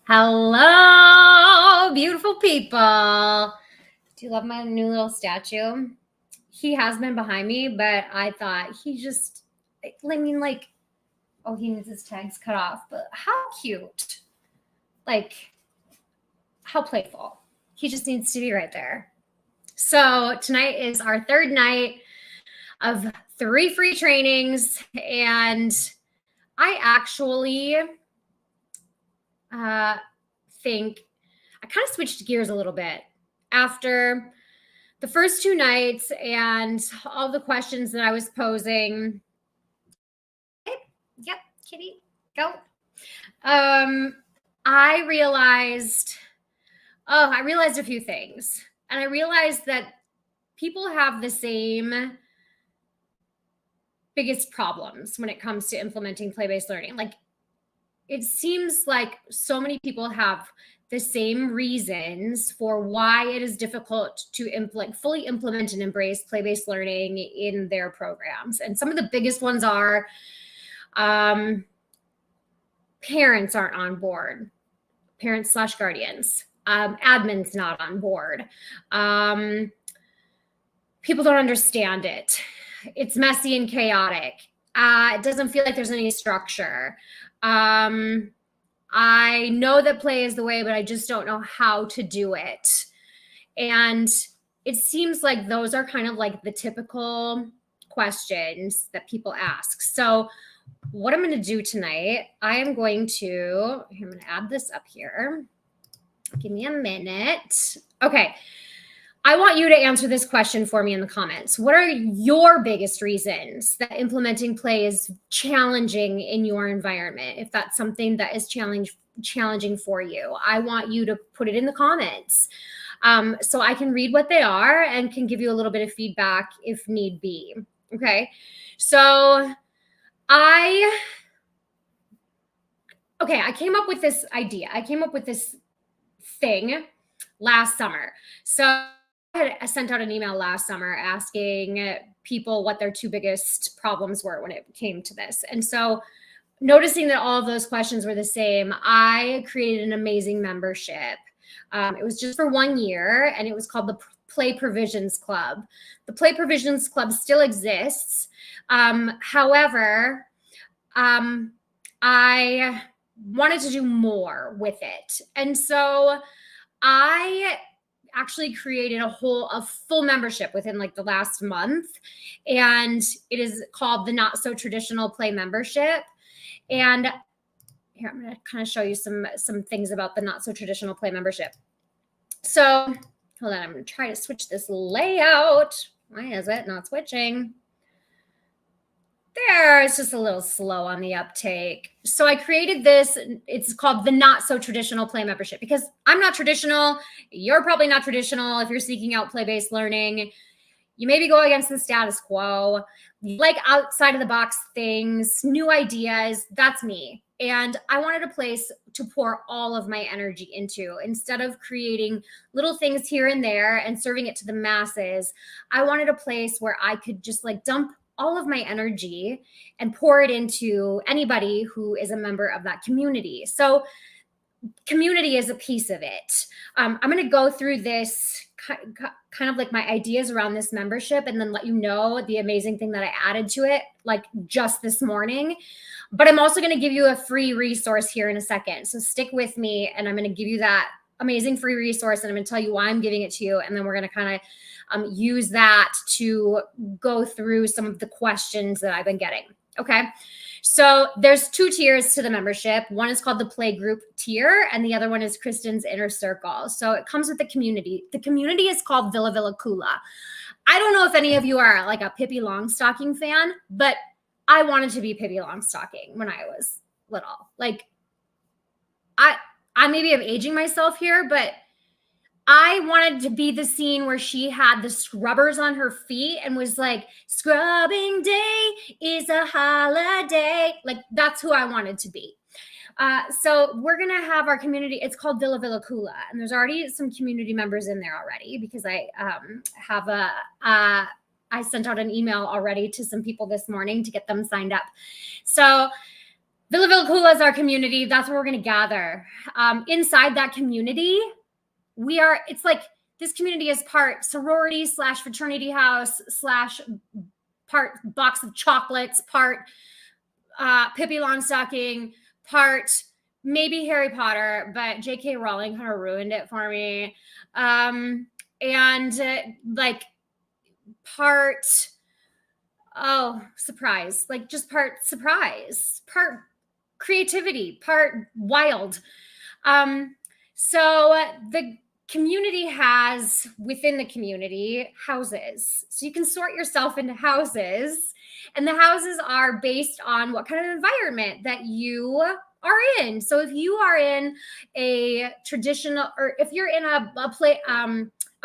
Hello, beautiful people. Do you love my new little statue? He has been behind me, but I thought he just, oh, he needs his tags cut off, but how cute. Like, how playful. He just needs to be right there. So tonight is our third night of 3 free trainings, and I actually think I kind of switched gears a little bit after the first 2 nights and all the questions that I was posing. Yep, kitty, go. I realized a few things. And I realized that people have the same biggest problems when it comes to implementing play-based learning. Like, it seems like so many people have the same reasons for why it is difficult to fully implement and embrace play-based learning in their programs. And some of the biggest ones are parents aren't on board, parents/guardians, admin's not on board, people don't understand it, it's messy and chaotic, it doesn't feel like there's any structure. I know that play is the way, but I just don't know how to do it. And it seems like those are kind of like the typical questions that people ask. So what I'm going to do tonight, I'm going to add this up here. Give me a minute. Okay. I want you to answer this question for me in the comments. What are your biggest reasons that implementing play is challenging in your environment? If that's something that is challenging for you, I want you to put it in the comments so I can read what they are and can give you a little bit of feedback if need be. Okay, so I came up with this idea. I came up with this thing last summer. So I sent out an email last summer asking people what their 2 biggest problems were when it came to this. And so noticing that all of those questions were the same, I created an amazing membership. It was just for 1 year, and it was called the Play Provisions Club. The Play Provisions Club still exists. However, I wanted to do more with it. And so I actually created a full membership within like the last month, and it is called the Not So Traditional Play Membership. And here, I'm going to kind of show you some things about the Not So Traditional Play Membership. So hold on, I'm going to try to switch this layout. Why is it not switching? There, it's just a little slow on the uptake. So I created this. It's called the Not So Traditional Play Membership because I'm not traditional. You're probably not traditional. If you're seeking out play-based learning, you maybe go against the status quo, you like outside of the box things, new ideas. That's me. And I wanted a place to pour all of my energy into. Instead of creating little things here and there and serving it to the masses, I wanted a place where I could just like dump all of my energy and pour it into anybody who is a member of that community. So community is a piece of it. I'm going to go through this kind of like my ideas around this membership and then let you know the amazing thing that I added to it, like just this morning. But I'm also going to give you a free resource here in a second. So stick with me, and I'm going to give you that amazing free resource, and I'm going to tell you why I'm giving it to you. And then we're going to kind of use that to go through some of the questions that I've been getting. Okay. So there's 2 tiers to the membership. One is called the Play Group tier, and the other one is Kristen's Inner Circle. So it comes with the community. The community is called Villa Villa Kula. I don't know if any of you are like a Pippi Longstocking fan, but I wanted to be Pippi Longstocking when I was little. Like, I maybe am aging myself here, but I wanted to be the scene where she had the scrubbers on her feet and was like, scrubbing day is a holiday. Like, that's who I wanted to be. So we're going to have our community. It's called Villa Villa Kula. And there's already some community members in there already because I sent out an email already to some people this morning to get them signed up. So Villa Villacula is our community. That's where we're going to gather. Inside that community, it's like this community is part sorority / fraternity house / part box of chocolates, part Pippi Longstocking, part maybe Harry Potter, but J.K. Rowling kind of ruined it for me. Like part, surprise, like just part surprise, part creativity, part wild. So the community has within the community houses. So you can sort yourself into houses, and the houses are based on what kind of environment that you are in. So if you are in a traditional, or if you're in a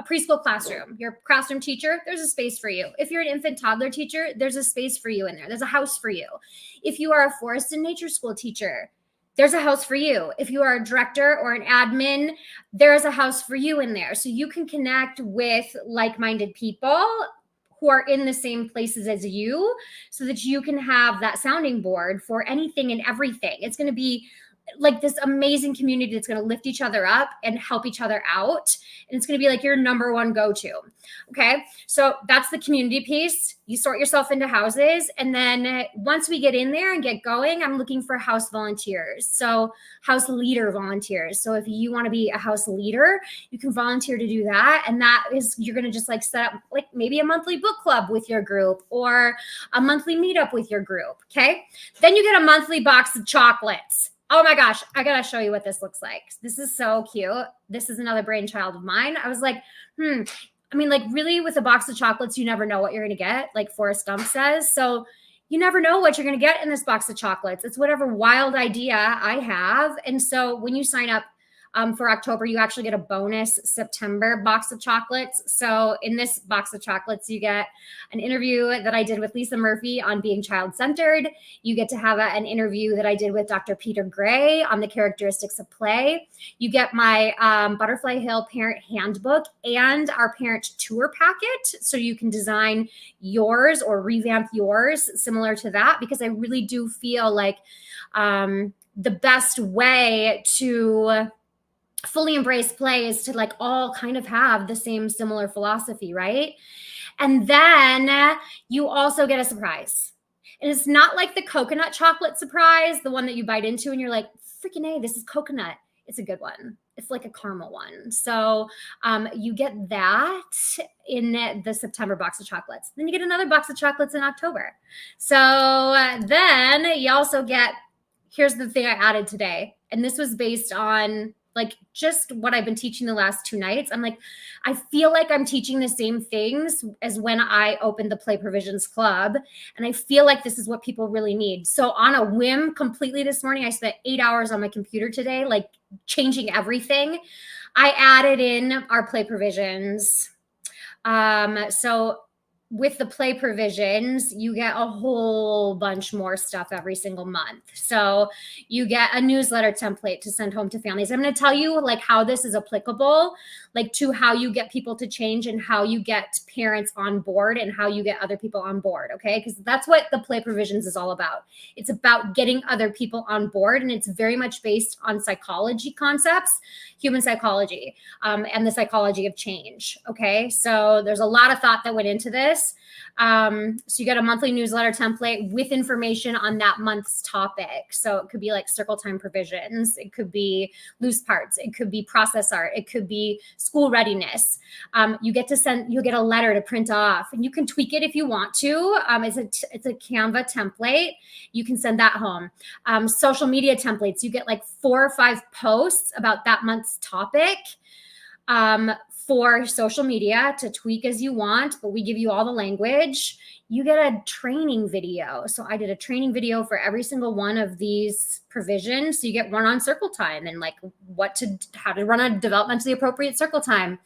preschool classroom, you're a classroom teacher, there's a space for you. If you're an infant toddler teacher, there's a space for you in there. There's a house for you. If you are a forest and nature school teacher, there's a house for you. If you are a director or an admin, there's a house for you in there. So you can connect with like-minded people who are in the same places as you, so that you can have that sounding board for anything and everything. It's going to be like this amazing community that's going to lift each other up and help each other out. And it's going to be like your number one go-to. Okay. So that's the community piece. You sort yourself into houses. And then once we get in there and get going, I'm looking for house volunteers. So house leader volunteers. So if you want to be a house leader, you can volunteer to do that. And that is, you're going to just like set up like maybe a monthly book club with your group or a monthly meetup with your group. Okay. Then you get a monthly box of chocolates. Oh my gosh, I gotta show you what this looks like. This is so cute. This is another brainchild of mine. I was like, I mean, like really with a box of chocolates, you never know what you're gonna get, like Forrest Gump says. So you never know what you're gonna get in this box of chocolates. It's whatever wild idea I have. And so when you sign up for October, you actually get a bonus September box of chocolates. So in this box of chocolates, you get an interview that I did with Lisa Murphy on being child-centered. You get to have an interview that I did with Dr. Peter Gray on the characteristics of play. You get my Butterfly Hill Parent Handbook and our Parent Tour Packet. So you can design yours or revamp yours similar to that, because I really do feel like the best way to fully embrace play is to like all kind of have the same similar philosophy, right? And then you also get a surprise. And it's not like the coconut chocolate surprise, the one that you bite into and you're like, freaking A, this is coconut. It's a good one. It's like a caramel one. So you get that in the September box of chocolates. Then you get another box of chocolates in October. So then you also get, here's the thing I added today. And this was based on like just what I've been teaching the last 2 nights. I'm like, I feel like I'm teaching the same things as when I opened the Play Provisions Club. And I feel like this is what people really need. So on a whim completely this morning, I spent 8 hours on my computer today, like changing everything. I added in our Play Provisions. So with the Play Provisions, you get a whole bunch more stuff every single month. So you get a newsletter template to send home to families. I'm going to tell you like how this is applicable, like to how you get people to change and how you get parents on board and how you get other people on board. Okay. Because that's what the Play Provisions is all about. It's about getting other people on board. And it's very much based on psychology concepts, human psychology, and the psychology of change. Okay. So there's a lot of thought that went into this. So you get a monthly newsletter template with information on that month's topic. So it could be like circle time provisions. It could be loose parts. It could be process art. It could be school readiness. You'll get a letter to print off, and you can tweak it if you want to. It's a Canva template. You can send that home. Social media templates. You get like 4 or 5 posts about that month's topic. For social media to tweak as you want, but we give you all the language. You get a training video. So I did a training video for every single one of these provisions. So you get one on circle time and like how to run a developmentally appropriate circle time.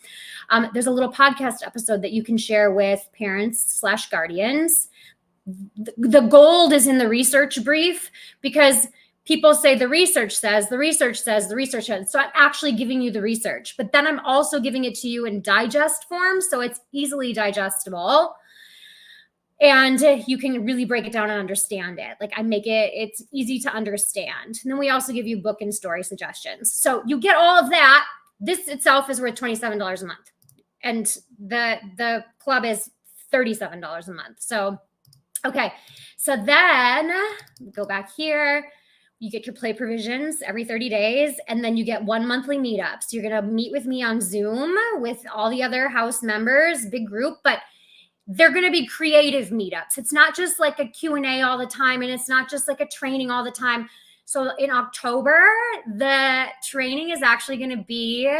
There's a little podcast episode that you can share with parents / guardians. The gold is in the research brief, because people say the research says. So I'm actually giving you the research, but then I'm also giving it to you in digest form. So it's easily digestible. And you can really break it down and understand it. Like I make it's easy to understand. And then we also give you book and story suggestions. So you get all of that. This itself is worth $27 a month. And the club is $37 a month. So, okay. So then go back here. You get your play provisions every 30 days, and then you get 1 monthly meetup. So you're going to meet with me on Zoom with all the other house members, big group, but they're going to be creative meetups. It's not just like a Q&A all the time, and it's not just like a training all the time. So in October, the training is actually going to be,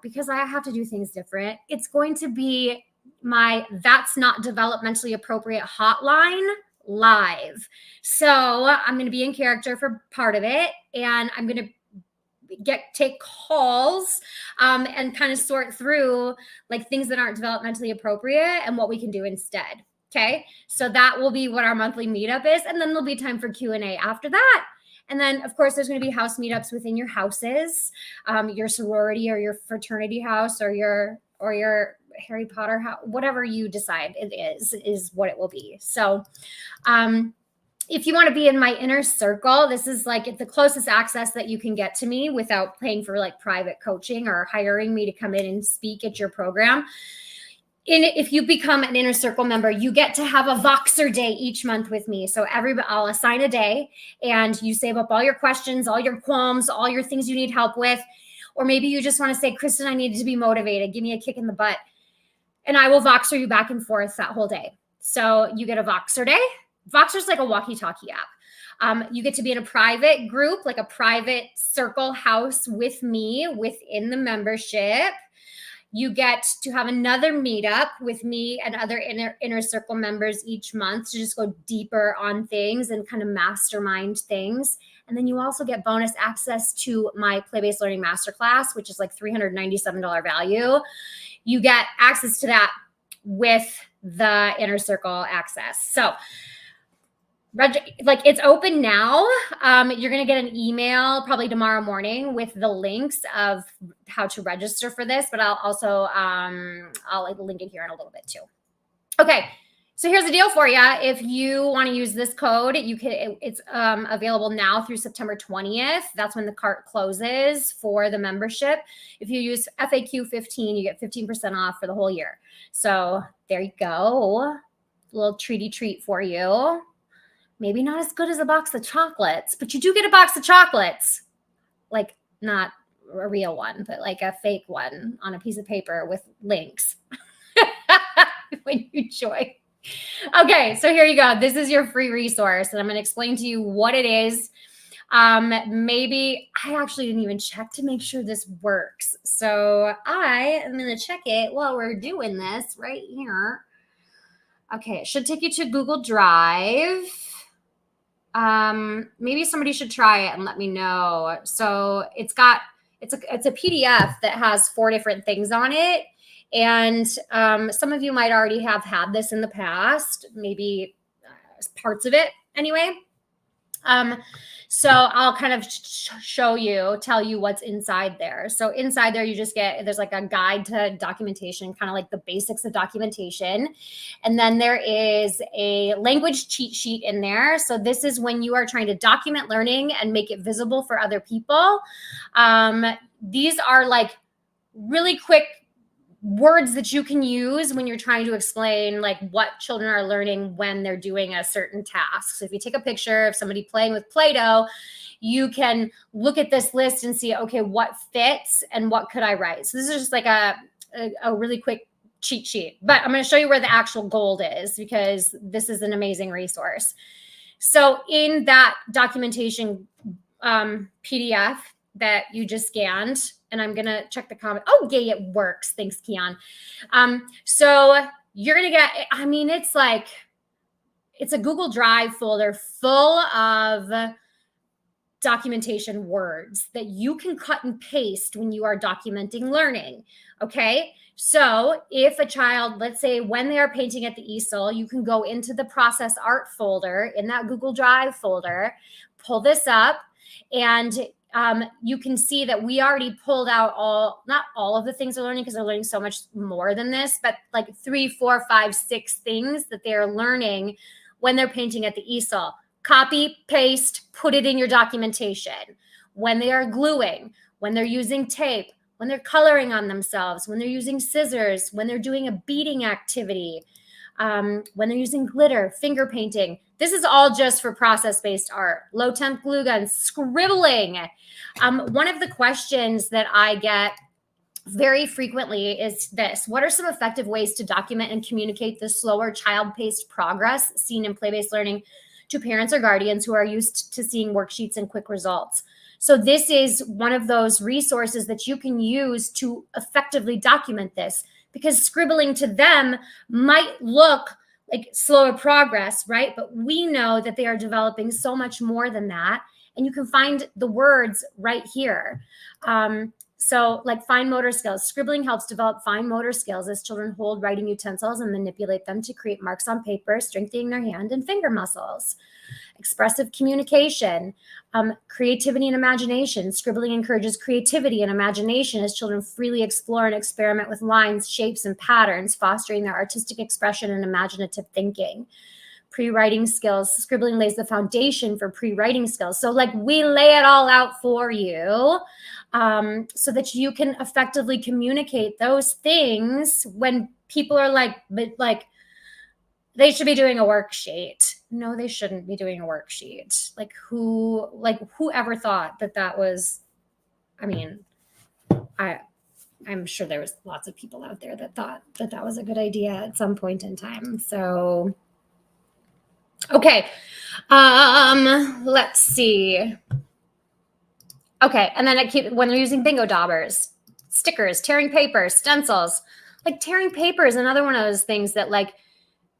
because I have to do things different, it's going to be my That's Not Developmentally Appropriate hotline live. So I'm going to be in character for part of it, and I'm going to take calls and kind of sort through like things that aren't developmentally appropriate and what we can do instead. Okay. So that will be what our monthly meetup is. And then there'll be time for Q&A after that. And then of course there's going to be house meetups within your houses, your sorority or your fraternity house or your Harry Potter house, whatever you decide it is what it will be. So, if you want to be in my inner circle, this is like the closest access that you can get to me without paying for like private coaching or hiring me to come in and speak at your program. If you become an inner circle member, you get to have a Voxer day each month with me. So I'll assign a day and you save up all your questions, all your qualms, all your things you need help with. Or maybe you just want to say, Kristen, I need to be motivated. Give me a kick in the butt. And I will Voxer you back and forth that whole day. So you get a Voxer day. Voxer's like a walkie-talkie app. You get to be in a private group, like a private circle house with me within the membership. You get to have another meetup with me and other inner circle members each month to just go deeper on things and kind of mastermind things. And then you also get bonus access to my play-based learning masterclass, which is like $397 value. You get access to that with the inner circle access. So like it's open now. You're going to get an email probably tomorrow morning with the links of how to register for this, but I'll also, I'll like link it here in a little bit too. Okay. So here's the deal for you. If you want to use this code, it's available now through September 20th. That's when the cart closes for the membership. If you use FAQ 15, you get 15% off for the whole year. So there you go. A little treaty treat for you. Maybe not as good as a box of chocolates, but you do get a box of chocolates. Like not a real one, but like a fake one on a piece of paper with links when you join. Okay, so here you go. This is your free resource, and I'm going to explain to you what it is. Maybe I actually didn't even check to make sure this works. So I am going to check it while we're doing this right here. Okay, it should take you to Google Drive. Maybe somebody should try it and let me know. So it's a PDF that has 4 different things on it. And some of you might already have had this in the past, maybe parts of it anyway. So I'll kind of tell you what's inside there. So inside there, there's like a guide to documentation, kind of like the basics of documentation. And then there is a language cheat sheet in there. So this is when you are trying to document learning and make it visible for other people. These are like really quick words that you can use when you're trying to explain like what children are learning when they're doing a certain task. So if you take a picture of somebody playing with Play-Doh, you can look at this list and see, okay, what fits and what could I write? So this is just like a really quick cheat sheet, but I'm going to show you where the actual gold is because this is an amazing resource. So in that documentation PDF that you just scanned, and I'm going to check the comment. Oh, yay, it works. Thanks, Keon. So you're going to get, it's a Google Drive folder full of documentation words that you can cut and paste when you are documenting learning. Okay. So if a child, let's say when they are painting at the easel, you can go into the process art folder in that Google Drive folder, pull this up, and you can see that we already pulled out not all of the things they're learning, because they're learning so much more than this, but like 3, 4, 5, 6 things that they're learning when they're painting at the easel. Copy, paste, put it in your documentation. When they are gluing, when they're using tape, when they're coloring on themselves, when they're using scissors, when they're doing a beading activity, when they're using glitter, finger painting. This is all just for process-based art. Low temp glue guns, scribbling. One of the questions that I get very frequently is this: what are some effective ways to document and communicate the slower child-paced progress seen in play-based learning to parents or guardians who are used to seeing worksheets and quick results? So this is one of those resources that you can use to effectively document this, because scribbling to them might look like slower progress, right? But we know that they are developing so much more than that. And you can find the words right here. So like fine motor skills. Scribbling helps develop fine motor skills as children hold writing utensils and manipulate them to create marks on paper, strengthening their hand and finger muscles. Expressive communication, creativity and imagination. Scribbling encourages creativity and imagination as children freely explore and experiment with lines, shapes, and patterns, fostering their artistic expression and imaginative thinking. Pre-writing skills. Scribbling lays the foundation for pre-writing skills. So like we lay it all out for you so that you can effectively communicate those things when people are like, they should be doing a worksheet. No, they shouldn't be doing a worksheet. Whoever thought that was, I mean, I'm sure there was lots of people out there that thought that was a good idea at some point in time. So, okay. Let's see. Okay. And then when they're using bingo daubers, stickers, tearing paper, stencils, like tearing paper is another one of those things that like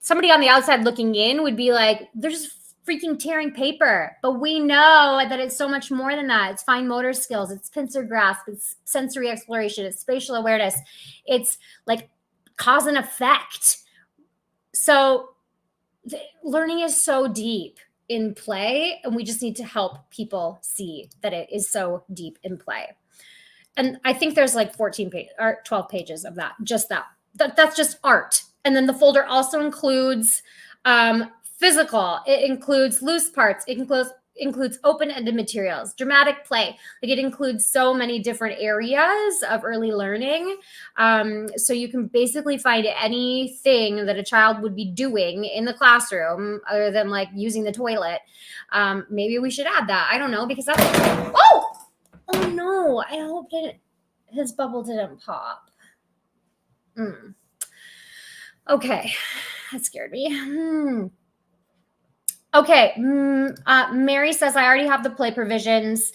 somebody on the outside looking in would be like, they're just freaking tearing paper. But we know that it's so much more than that. It's fine motor skills. It's pincer grasp. It's sensory exploration. It's spatial awareness. It's like cause and effect. So learning is so deep in play, and we just need to help people see that it is so deep in play. And I think there's like 14 pages or 12 pages of that. That's just art. And then the folder also includes physical. It includes loose parts. It includes open-ended materials, dramatic play. Like it includes so many different areas of early learning. So you can basically find anything that a child would be doing in the classroom other than like using the toilet. Maybe we should add that. I don't know, because that's, oh no, I hope his bubble didn't pop. Okay, that scared me. Okay, Mary says, I already have the play provisions.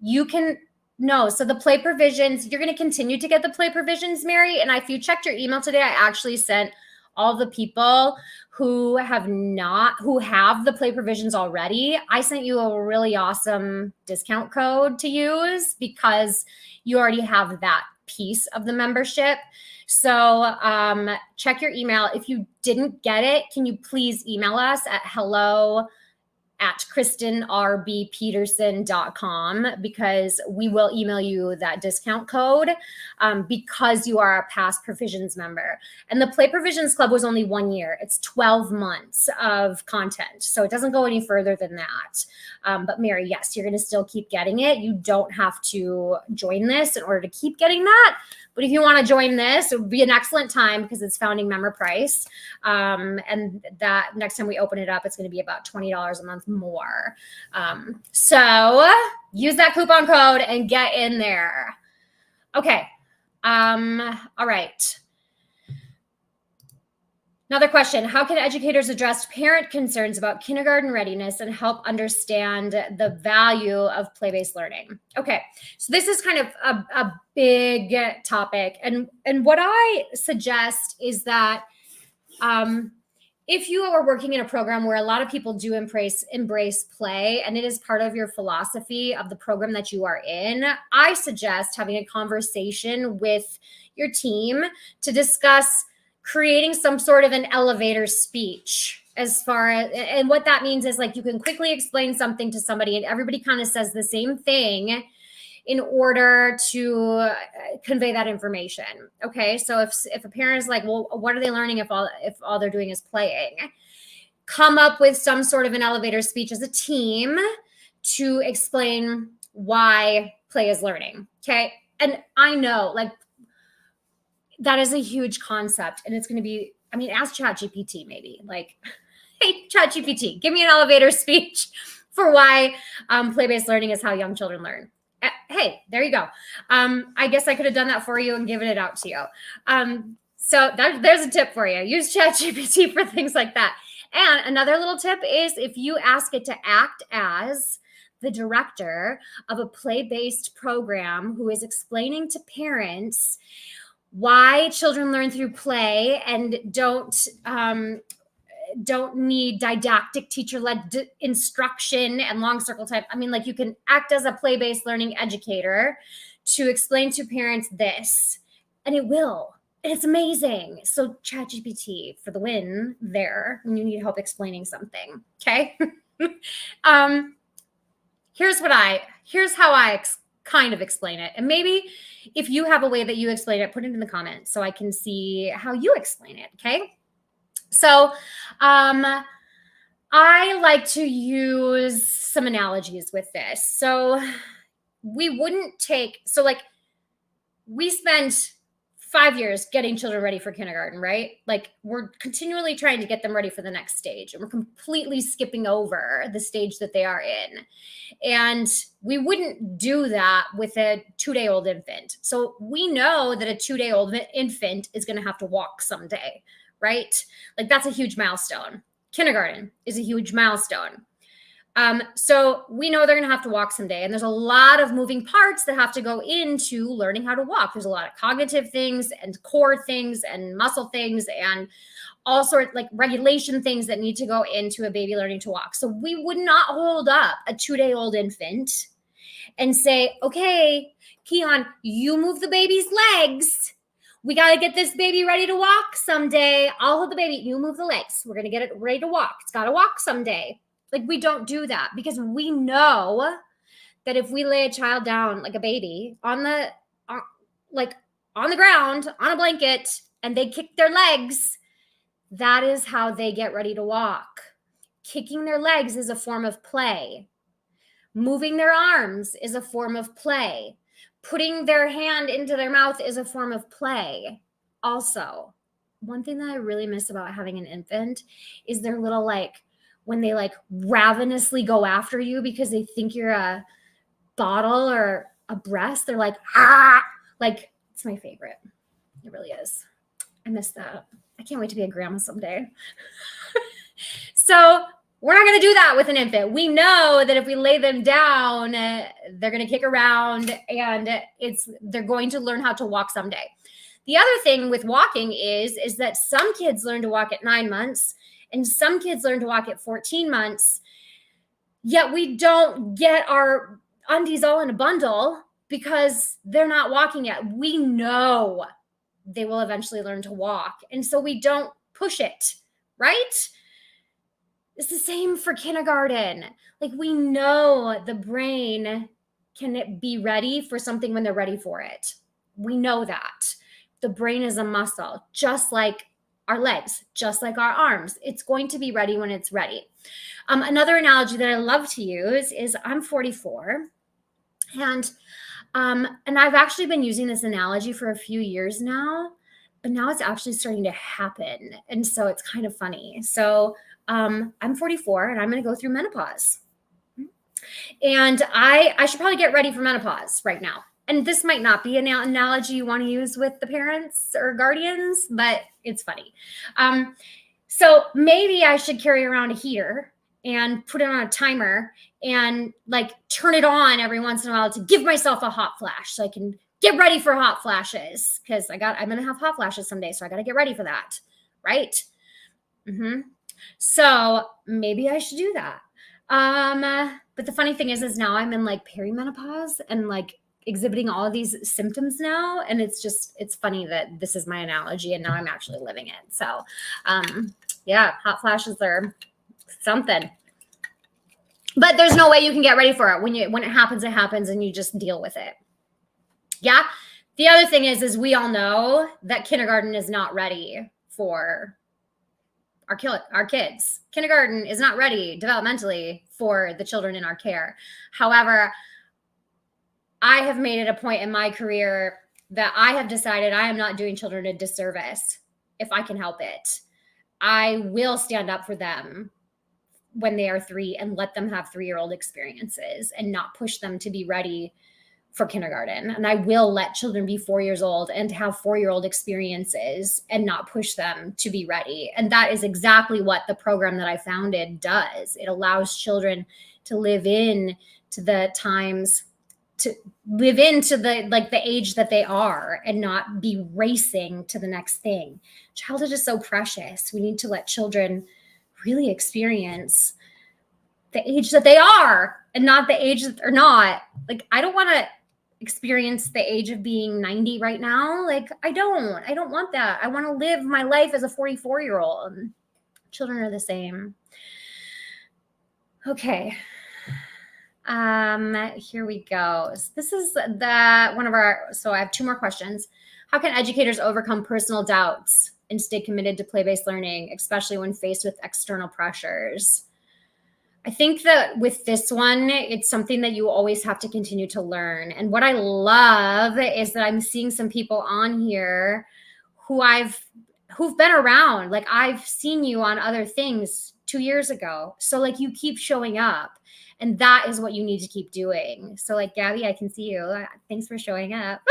So the play provisions, you're going to continue to get the play provisions, Mary. And if you checked your email today, I actually sent all the people who have the play provisions already. I sent you a really awesome discount code to use because you already have that piece of the membership. So check your email. If you didn't get it, can you please email us at hello@KristenRBPeterson.com, because we will email you that discount code because you are a past Provisions member. And the Play Provisions Club was only 1 year. It's 12 months of content. So it doesn't go any further than that. But Mary, yes, you're going to still keep getting it. You don't have to join this in order to keep getting that. But if you want to join this, it would be an excellent time because it's founding member price. And that next time we open it up, it's going to be about $20 a month more. So use that coupon code and get in there. Okay. All right. Another question: how can educators address parent concerns about kindergarten readiness and help understand the value of play-based learning? Okay, so this is kind of a big topic. And what I suggest is that if you are working in a program where a lot of people do embrace play, and it is part of your philosophy of the program that you are in, I suggest having a conversation with your team to discuss creating some sort of an elevator speech as far as, and what that means is like you can quickly explain something to somebody and everybody kind of says the same thing in order to convey that information. Okay, so if a parent is like, well, what are they learning if all they're doing is playing? Come up with some sort of an elevator speech as a team to explain why play is learning. Okay, and I know like that is a huge concept, and it's going to be, I mean, ask ChatGPT maybe, like, hey, ChatGPT, give me an elevator speech for why play-based learning is how young children learn. Hey, there you go. I guess I could have done that for you and given it out to you. So there's a tip for you. Use ChatGPT for things like that. And another little tip is if you ask it to act as the director of a play-based program who is explaining to parents why children learn through play and don't need didactic teacher-led instruction and long circle time. I mean, like you can act as a play-based learning educator to explain to parents this, and it will. And it's amazing. So ChatGPT for the win there when you need help explaining something. Okay. Here's how I kind of explain it. And maybe if you have a way that you explain it, put it in the comments so I can see how you explain it. Okay. So I like to use some analogies with this. So we spend 5 years getting children ready for kindergarten, right? Like we're continually trying to get them ready for the next stage, and we're completely skipping over the stage that they are in. And we wouldn't do that with a 2-day-old infant. So we know that a 2-day-old infant is going to have to walk someday, right? Like that's a huge milestone. Kindergarten is a huge milestone. So we know they're going to have to walk someday, and there's a lot of moving parts that have to go into learning how to walk. There's a lot of cognitive things and core things and muscle things and all sorts like regulation things that need to go into a baby learning to walk. So we would not hold up a 2-day-old infant and say, okay, Keon, you move the baby's legs. We got to get this baby ready to walk someday. I'll hold the baby. You move the legs. We're going to get it ready to walk. It's got to walk someday. Like we don't do that because we know that if we lay a child down like a baby on the ground on a blanket and they kick their legs, that is how they get ready to walk. Kicking their legs is a form of play. Moving their arms is a form of play. Putting their hand into their mouth is a form of play. Also, one thing that I really miss about having an infant is their little when they ravenously go after you because they think you're a bottle or a breast, they're like, ah, like it's my favorite. It really is. I miss that. I can't wait to be a grandma someday. So we're not going to do that with an infant. We know that if we lay them down, they're going to kick around and they're going to learn how to walk someday. The other thing with walking is that some kids learn to walk at 9 months and some kids learn to walk at 14 months, yet we don't get our undies all in a bundle because they're not walking yet. We know they will eventually learn to walk. And so we don't push it, right? It's the same for kindergarten. Like we know the brain can be ready for something when they're ready for it. We know that. The brain is a muscle, just like our legs, just like our arms. It's going to be ready when it's ready. Another analogy that I love to use is I'm 44 and I've actually been using this analogy for a few years now, but now it's actually starting to happen. And so it's kind of funny. So I'm 44 and I'm going to go through menopause. And I should probably get ready for menopause right now. And this might not be an analogy you want to use with the parents or guardians, but it's funny. So maybe I should carry around a heater and put it on a timer and turn it on every once in a while to give myself a hot flash so I can get ready for hot flashes because I'm going to have hot flashes someday. So I got to get ready for that. Right. So maybe I should do that. But the funny thing is now I'm in perimenopause and exhibiting all of these symptoms now. And it's funny that this is my analogy and now I'm actually living it. So, Yeah, hot flashes are something. But there's no way you can get ready for it. When it happens, it happens, and you just deal with it. Yeah. The other thing is we all know that kindergarten is not ready for our kids. Kindergarten is not ready developmentally for the children in our care. However, I have made it a point in my career that I have decided I am not doing children a disservice if I can help it. I will stand up for them when they are 3 and let them have 3-year-old experiences and not push them to be ready for kindergarten. And I will let children be 4 years old and have 4-year-old experiences and not push them to be ready. And that is exactly what the program that I founded does. It allows children to live in to the times, to live into the age that they are and not be racing to the next thing. Childhood is so precious. We need to let children really experience the age that they are and not the age that they're not. Like, I don't want to experience the age of being 90 right now. Like, I don't want that. I want to live my life as a 44-year-old. Children are the same. Okay. Here we go. This is so I have 2 more questions. How can educators overcome personal doubts and stay committed to play-based learning, especially when faced with external pressures? I think that with this one, it's something that you always have to continue to learn. And what I love is that I'm seeing some people on here who've been around. Like, I've seen you on other things 2 years ago. So like, you keep showing up, and that is what you need to keep doing. So like, Gabby, I can see you. Thanks for showing up.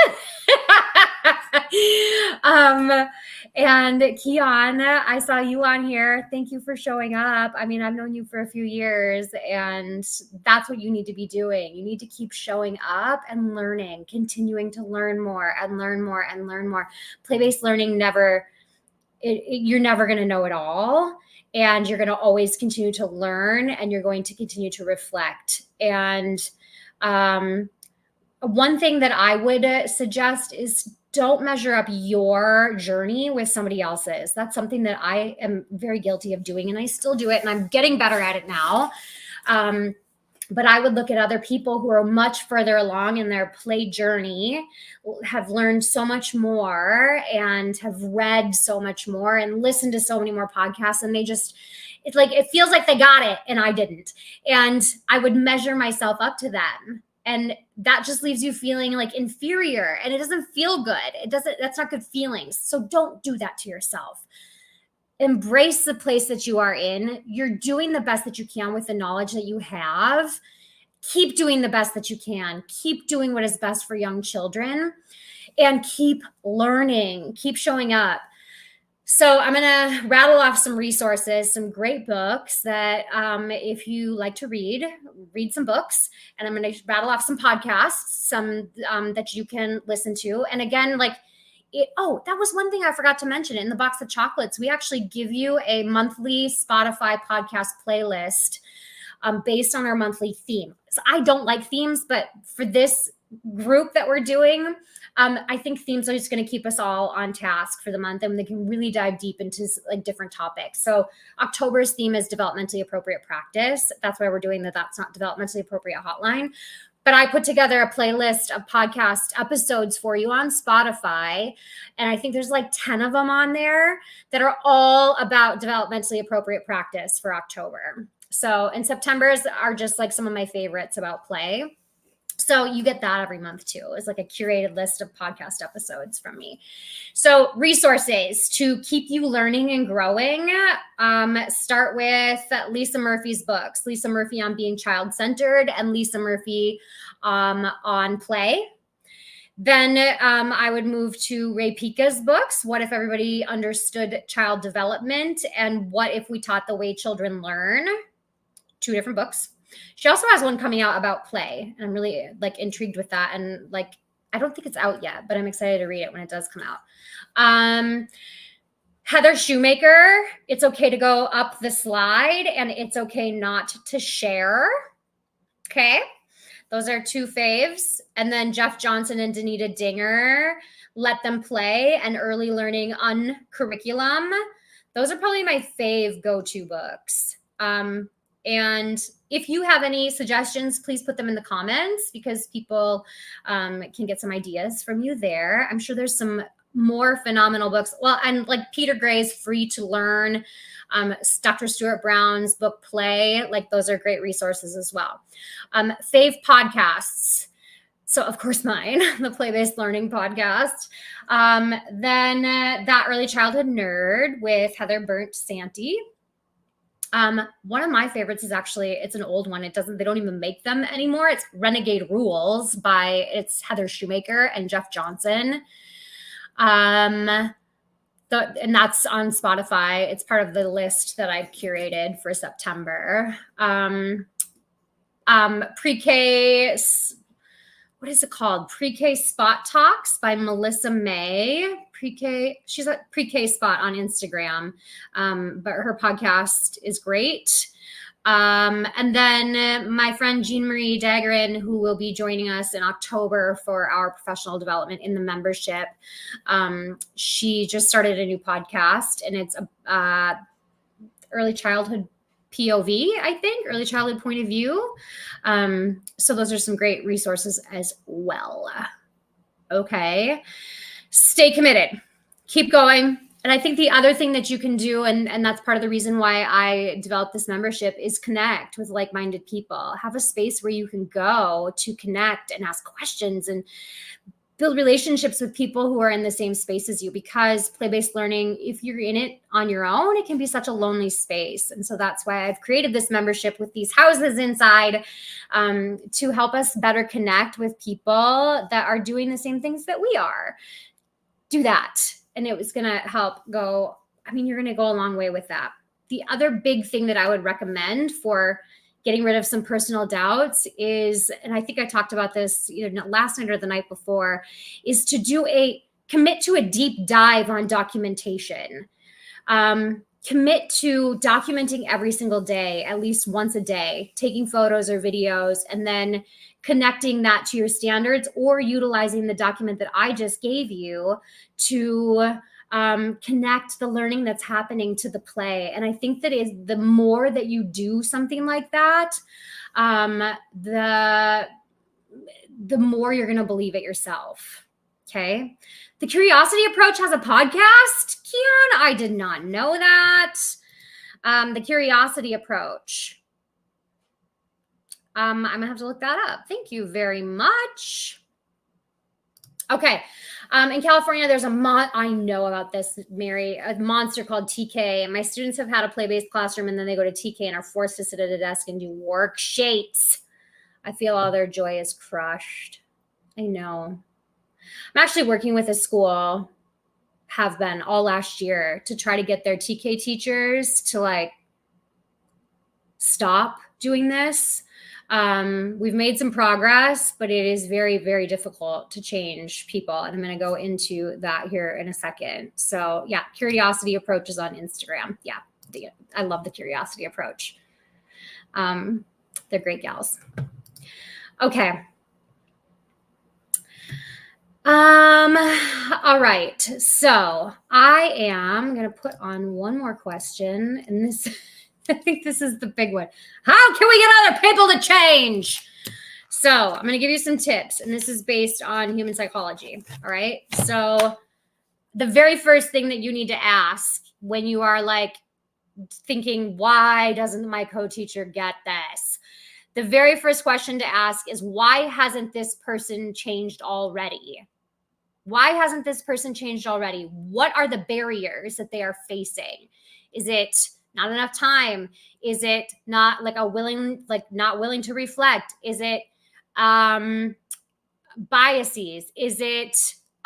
And Keon, I saw you on here. Thank you for showing up. I mean, I've known you for a few years, and that's what you need to be doing. You need to keep showing up and learning, continuing to learn more and learn more and learn more. Play-based learning you're never going to know it all. And you're going to always continue to learn, and you're going to continue to reflect. And one thing that I would suggest is don't measure up your journey with somebody else's. That's something that I am very guilty of doing, and I still do it, and I'm getting better at it now. But I would look at other people who are much further along in their play journey, have learned so much more and have read so much more and listened to so many more podcasts. And it feels like they got it and I didn't. And I would measure myself up to them. And that just leaves you feeling like inferior, and it doesn't feel good. That's not good feelings. So don't do that to yourself. Embrace the place that you are in. You're doing the best that you can with the knowledge that you have. Keep doing the best that you can. Keep doing what is best for young children, and keep learning, keep showing up. So I'm going to rattle off some resources, some great books that if you like to read some books, and I'm going to rattle off some podcasts, some that you can listen to. And again, that was one thing I forgot to mention. In the box of chocolates, we actually give you a monthly Spotify podcast playlist based on our monthly theme. So I don't like themes, but for this group that we're doing, I think themes are just going to keep us all on task for the month, and they can really dive deep into like different topics. So October's theme is developmentally appropriate practice. That's why we're doing That's Not Developmentally Appropriate hotline. But I put together a playlist of podcast episodes for you on Spotify. And I think there's like 10 of them on there that are all about developmentally appropriate practice for October. So, and September's are just like some of my favorites about play. So you get that every month too. It's like a curated list of podcast episodes from me. So resources to keep you learning and growing. Start with Lisa Murphy's books. Lisa Murphy on Being Child-Centered and Lisa Murphy on Play. Then I would move to Ray Pica's books. What if everybody understood child development, and what if we taught the way children learn? 2 different books. She also has one coming out about play, and I'm really intrigued with that. And I don't think it's out yet, but I'm excited to read it when it does come out. Heather Shoemaker, It's Okay to Go Up the Slide, and It's Okay Not to Share. Okay. Those are 2 faves. And then Jeff Johnson and Danita Dinger, Let Them Play, and Early Learning Uncurriculum. those are probably my fave go-to books. And if you have any suggestions, please put them in the comments, because people can get some ideas from you there. I'm sure there's some more phenomenal books. Well, and like Peter Gray's Free to Learn, Dr. Stuart Brown's book Play, like those are great resources as well. Fave podcasts. So of course mine, the Play-Based Learning podcast. Then That Early Childhood Nerd with Heather Burnt Santy. One of my favorites is actually, it's an old one. They don't even make them anymore. It's Renegade Rules it's Heather Shoemaker and Jeff Johnson. And that's on Spotify. It's part of the list that I've curated for September. Pre-K, what is it called? Pre-K Spot Talks by Melissa May. She's at Pre-K Spot on Instagram, but her podcast is great. And then my friend Jean Marie Daggerin, who will be joining us in October for our professional development in the membership. She just started a new podcast, and it's early childhood POV, I think, early childhood point of view. So those are some great resources as well. Okay. Stay committed. Keep going. And I think the other thing that you can do, and that's part of the reason why I developed this membership, is connect with like-minded people. Have a space where you can go to connect and ask questions and build relationships with people who are in the same space as you, because play-based learning, if you're in it on your own, it can be such a lonely space. And so that's why I've created this membership with these houses inside, to help us better connect with people that are doing the same things that we are. Do that. And it was going to help you're going to go a long way with that. The other big thing that I would recommend for getting rid of some personal doubts is, and I think I talked about this either last night or the night before, is to commit to a deep dive on documentation. Commit to documenting every single day, at least once a day, taking photos or videos, and then connecting that to your standards, or utilizing the document that I just gave you to connect the learning that's happening to the play. And I think that the more that you do something like that, the more you're going to believe it yourself. Okay. The Curiosity Approach has a podcast, Keon. I did not know that. The Curiosity Approach. I'm going to have to look that up. Thank you very much. Okay. In California, there's I know about this, Mary, a monster called TK. And my students have had a play-based classroom, and then they go to TK and are forced to sit at a desk and do worksheets. I feel all their joy is crushed. I know. I'm actually working with a school, have been all last year, to try to get their TK teachers to stop doing this. We've made some progress, but it is very, very difficult to change people. And I'm going to go into that here in a second. So yeah, Curiosity Approach is on Instagram. Yeah. I love the Curiosity Approach. They're great gals. Okay. All right. So I am going to put on one more question, and this, I think this is the big one. How can we get other people to change? So I'm going to give you some tips, and this is based on human psychology. All right. So the very first thing that you need to ask when you are thinking, why doesn't my co-teacher get this? The very first question to ask is, why hasn't this person changed already? Why hasn't this person changed already? What are the barriers that they are facing? Is it not enough time? Is it not not willing to reflect? Is it biases? Is it,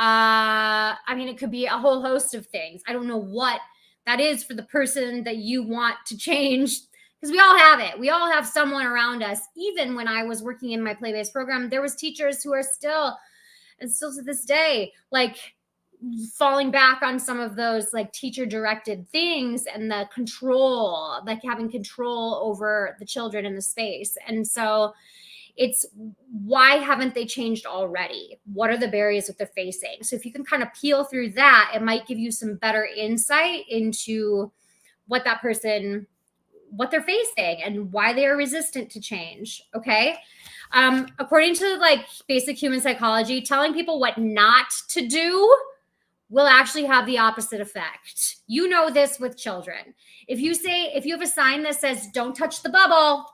it could be a whole host of things. I don't know what that is for the person that you want to change, because we all have it. We all have someone around us. Even when I was working in my play-based program, there was teachers who are still to this day, falling back on some of those teacher directed things and the control, having control over the children in the space. And so it's, why haven't they changed already? What are the barriers that they're facing? So if you can kind of peel through that, it might give you some better insight into what they're facing and why they are resistant to change. Okay. According to like basic human psychology, telling people what not to do will actually have the opposite effect. You know this with children. If you have a sign that says, don't touch the bubble,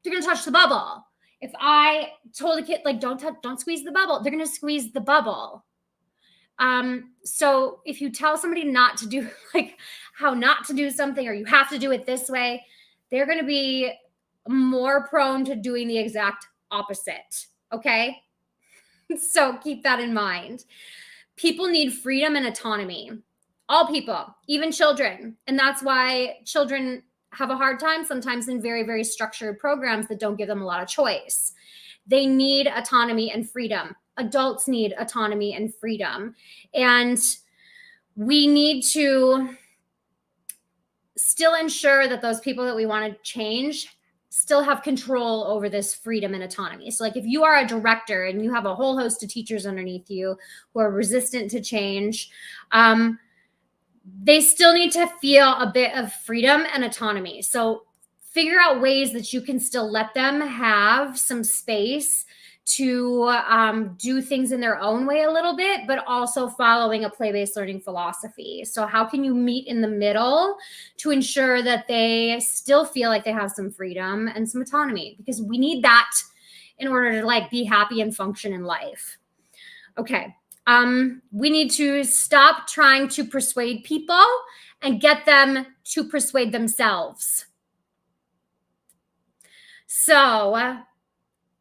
they're going to touch the bubble. If I told a kid, like, don't squeeze the bubble, they're going to squeeze the bubble. So if you tell somebody not to do, like, how not to do something, or you have to do it this way, they're going to be more prone to doing the exact opposite. Okay. So keep that in mind. People need freedom and autonomy. All people, even children. And that's why children have a hard time sometimes in very, very structured programs that don't give them a lot of choice. They need autonomy and freedom. Adults need autonomy and freedom. And we need to still ensure that those people that we want to change still have control over this freedom and autonomy. So like if you are a director and you have a whole host of teachers underneath you who are resistant to change, they still need to feel a bit of freedom and autonomy. So figure out ways that you can still let them have some space to do things in their own way a little bit, but also following a play-based learning philosophy. So how can you meet in the middle to ensure that they still feel like they have some freedom and some autonomy? Because we need that in order to like be happy and function in life. Okay. We need to stop trying to persuade people and get them to persuade themselves. So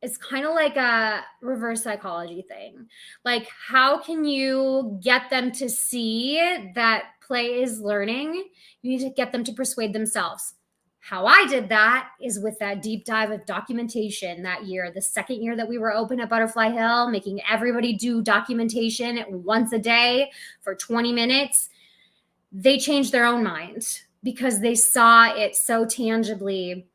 it's kind of like a reverse psychology thing. Like, how can you get them to see that play is learning? You need to get them to persuade themselves. How I did that is with that deep dive of documentation that year, the second year that we were open at Butterfly Hill, making everybody do documentation once a day for 20 minutes. They changed their own mind because they saw it so tangibly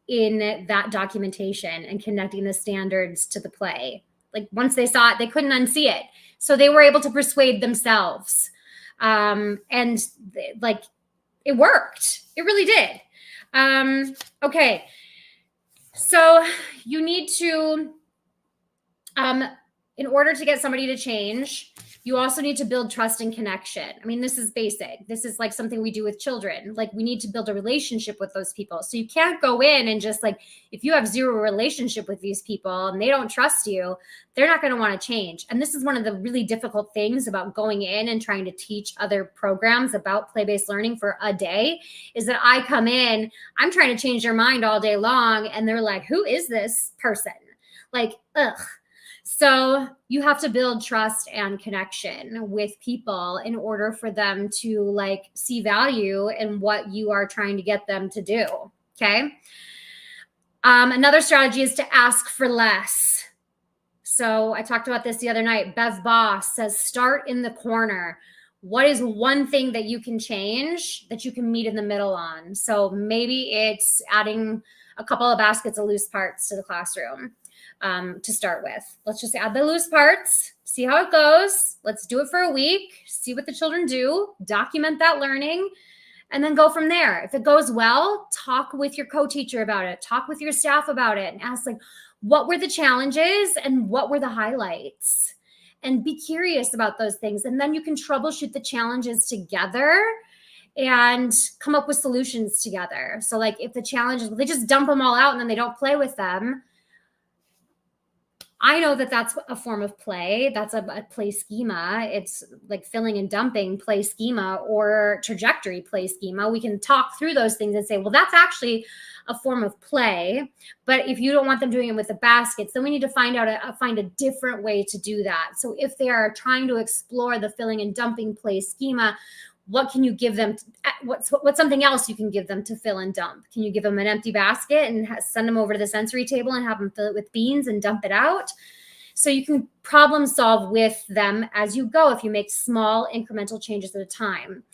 in that documentation and connecting the standards to the play. Like once they saw it, they couldn't unsee it. So they were able to persuade themselves. And like it worked. It really did. Okay. So you need to, in order to get somebody to change, you also need to build trust and connection. I mean, this is basic. This is like something we do with children. Like we need to build a relationship with those people. So you can't go in and just like, if you have zero relationship with these people and they don't trust you, they're not going to want to change. And this is one of the really difficult things about going in and trying to teach other programs about play-based learning for a day is that I come in, I'm trying to change their mind all day long. And they're like, who is this person? Like, ugh. So you have to build trust and connection with people in order for them to like see value in what you are trying to get them to do. Okay. Another strategy is to ask for less. So I talked about this the other night. Bev Boss says, start in the corner. What is one thing that you can change that you can meet in the middle on? So maybe it's adding a couple of baskets of loose parts to the classroom. To start with. Let's just add the loose parts, see how it goes. Let's do it for a week, see what the children do, document that learning, and then go from there. If it goes well, talk with your co-teacher about it, talk with your staff about it, and ask like, what were the challenges and what were the highlights? And be curious about those things. And then you can troubleshoot the challenges together and come up with solutions together. So like if the challenges, they just dump them all out and then they don't play with them. I know that that's a form of play. That's a play schema. It's like filling and dumping play schema or trajectory play schema. We can talk through those things and say, well, that's actually a form of play. But if you don't want them doing it with the baskets, then we need to find a different way to do that. So if they are trying to explore the filling and dumping play schema, what can you give them? What's something else you can give them to fill and dump? Can you give them an empty basket and send them over to the sensory table and have them fill it with beans and dump it out? So you can problem solve with them as you go if you make small incremental changes at a time.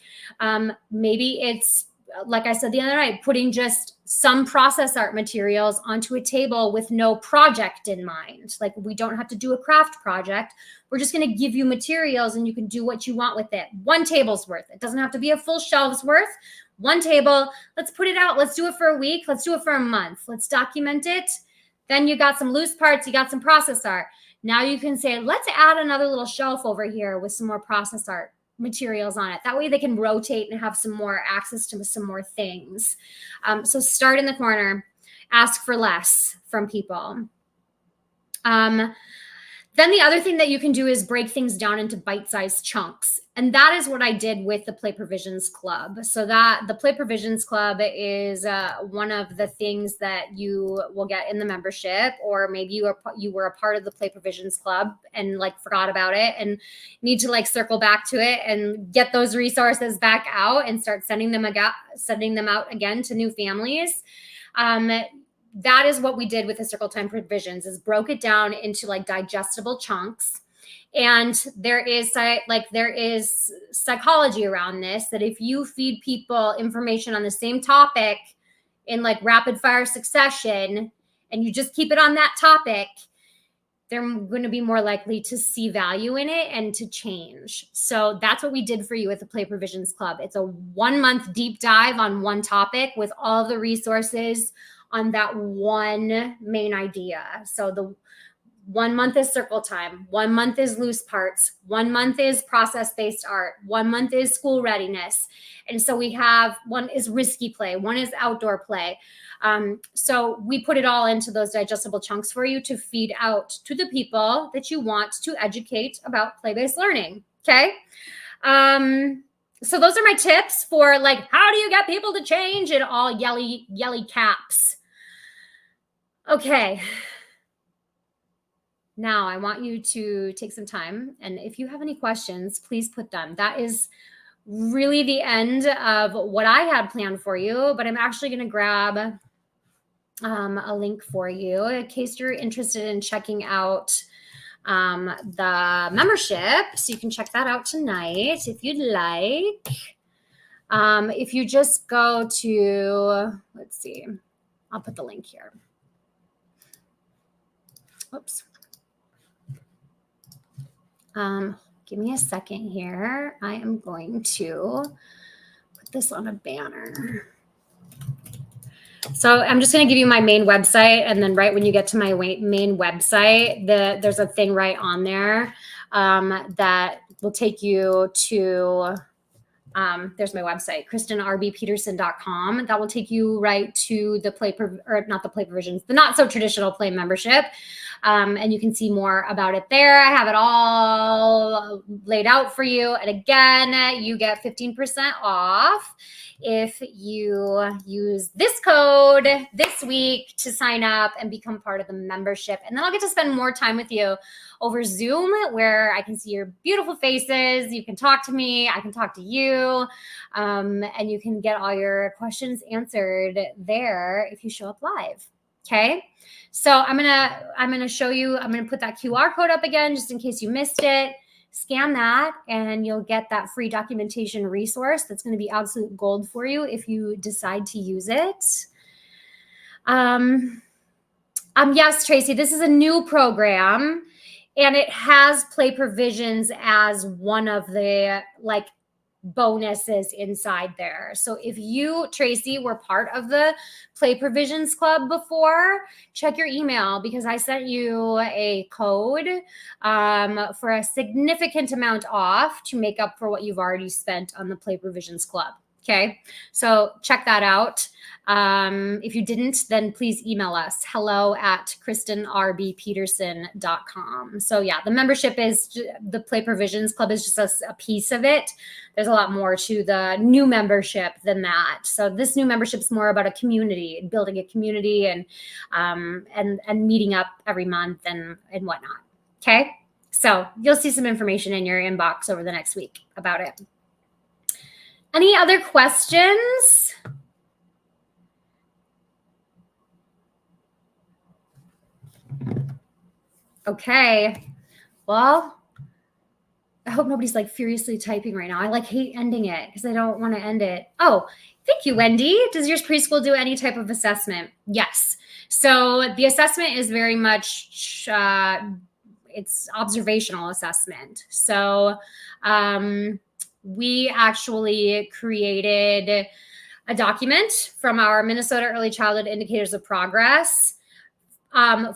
Maybe it's like I said the other night, putting just some process art materials onto a table with no project in mind. Like we don't have to do a craft project. We're just going to give you materials and you can do what you want with it. One table's worth. It doesn't have to be a full shelf's worth. One table. Let's put it out. Let's do it for a week. Let's do it for a month. Let's document it. Then you got some loose parts. You got some process art. Now you can say, let's add another little shelf over here with some more process art materials on it. That way they can rotate and have some more access to some more things. So start in the corner, ask for less from people. Then the other thing that you can do is break things down into bite-sized chunks. And that is what I did with the Play Provisions Club. So that the Play Provisions Club is one of the things that you will get in the membership, or maybe you were a part of the Play Provisions Club and like forgot about it and need to like circle back to it and get those resources back out and start sending them out again to new families. That is what we did with the Circle Time Provisions, is broke it down into like digestible chunks. And there is psychology around this, that if you feed people information on the same topic in like rapid fire succession, and you just keep it on that topic, they're going to be more likely to see value in it and to change. So that's what we did for you with the Play Provisions Club. It's a 1 month deep dive on one topic with all the resources on that one main idea. So the 1 month is circle time, 1 month is loose parts, 1 month is process-based art, 1 month is school readiness. And so we have, one is risky play, one is outdoor play. So we put it all into those digestible chunks for you to feed out to the people that you want to educate about play-based learning, okay? So those are my tips for like, how do you get people to change in all yelly caps? Okay. Now I want you to take some time, and if you have any questions, please put them. That is really the end of what I had planned for you, but I'm actually going to grab a link for you in case you're interested in checking out the membership. So you can check that out tonight if you'd like. If you just go to, let's see, I'll put the link here. Oops. Give me a second here. I am going to put this on a banner. So I'm just going to give you my main website, and then right when you get to my main website, there's a thing right on there that will take you to, there's my website, KristenRBPeterson.com. That will take you right to the the Not So Traditional Play membership. And you can see more about it there. I have it all laid out for you. And again, you get 15% off if you use this code this week to sign up and become part of the membership. And then I'll get to spend more time with you over Zoom, where I can see your beautiful faces. You can talk to me. I can talk to you. And you can get all your questions answered there if you show up live. Okay. So I'm gonna show you, I'm gonna put that QR code up again just in case you missed it. Scan that and you'll get that free documentation resource that's going to be absolute gold for you if you decide to use it. Yes, Tracy, this is a new program and it has Play Provisions as one of the like bonuses inside there. So if you, Tracy, were part of the Play Provisions Club before, check your email because I sent you a code for a significant amount off to make up for what you've already spent on the Play Provisions Club. Okay, so check that out. If you didn't, then please email us, hello@KristenRBPeterson.com. So yeah, the membership is, the Play Provisions Club is just a piece of it. There's a lot more to the new membership than that. So this new membership is more about a community, building a community and meeting up every month and whatnot. Okay, so you'll see some information in your inbox over the next week about it. Any other questions? Okay, well, I hope nobody's like furiously typing right now. I like hate ending it because I don't want to end it. Oh, thank you, Wendy. Does your preschool do any type of assessment? Yes. So the assessment is very much it's observational assessment. So we actually created a document from our Minnesota Early Childhood Indicators of Progress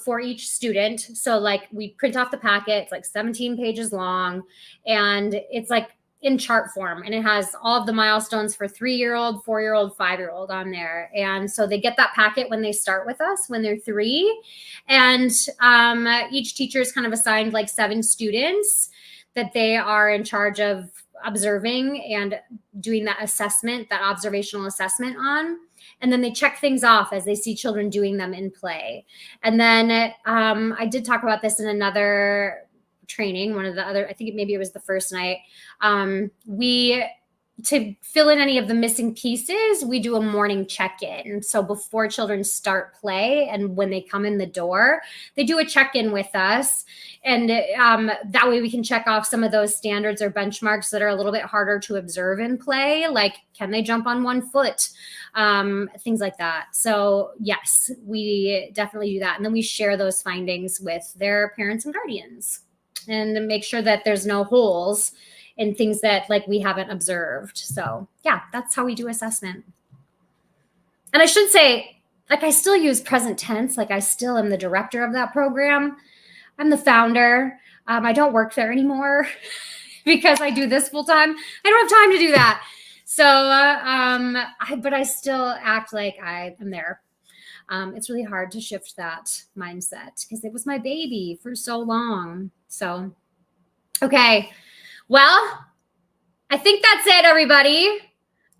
for each student. So like we print off the packet, it's like 17 pages long, and it's like in chart form, and it has all of the milestones for 3-year-old, 4-year-old, 5-year-old on there. And so they get that packet when they start with us, when they're 3. And each teacher is kind of assigned like 7 students that they are in charge of observing and doing that assessment, that observational assessment on. And then they check things off as they see children doing them in play. And then I did talk about this in another training, one of the other, I think maybe it was the first night. To fill in any of the missing pieces, we do a morning check-in. So before children start play and when they come in the door, they do a check-in with us. And that way we can check off some of those standards or benchmarks that are a little bit harder to observe in play, like can they jump on 1 foot? Things like that. So yes, we definitely do that. And then we share those findings with their parents and guardians and make sure that there's no holes and things that like we haven't observed. So yeah, that's how we do assessment. And I should say, like I still use present tense. Like I still am the director of that program. I'm the founder. I don't work there anymore because I do this full time. I don't have time to do that. So, but I still act like I am there. It's really hard to shift that mindset because it was my baby for so long. So, okay. Well, I think that's it, everybody.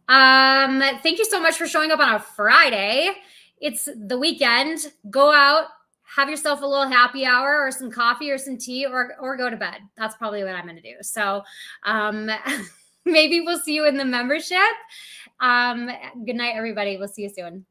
Thank you so much for showing up on a Friday. It's the weekend. Go out, have yourself a little happy hour or some coffee or some tea or go to bed. That's probably what I'm going to do. So maybe we'll see you in the membership. Good night, everybody. We'll see you soon.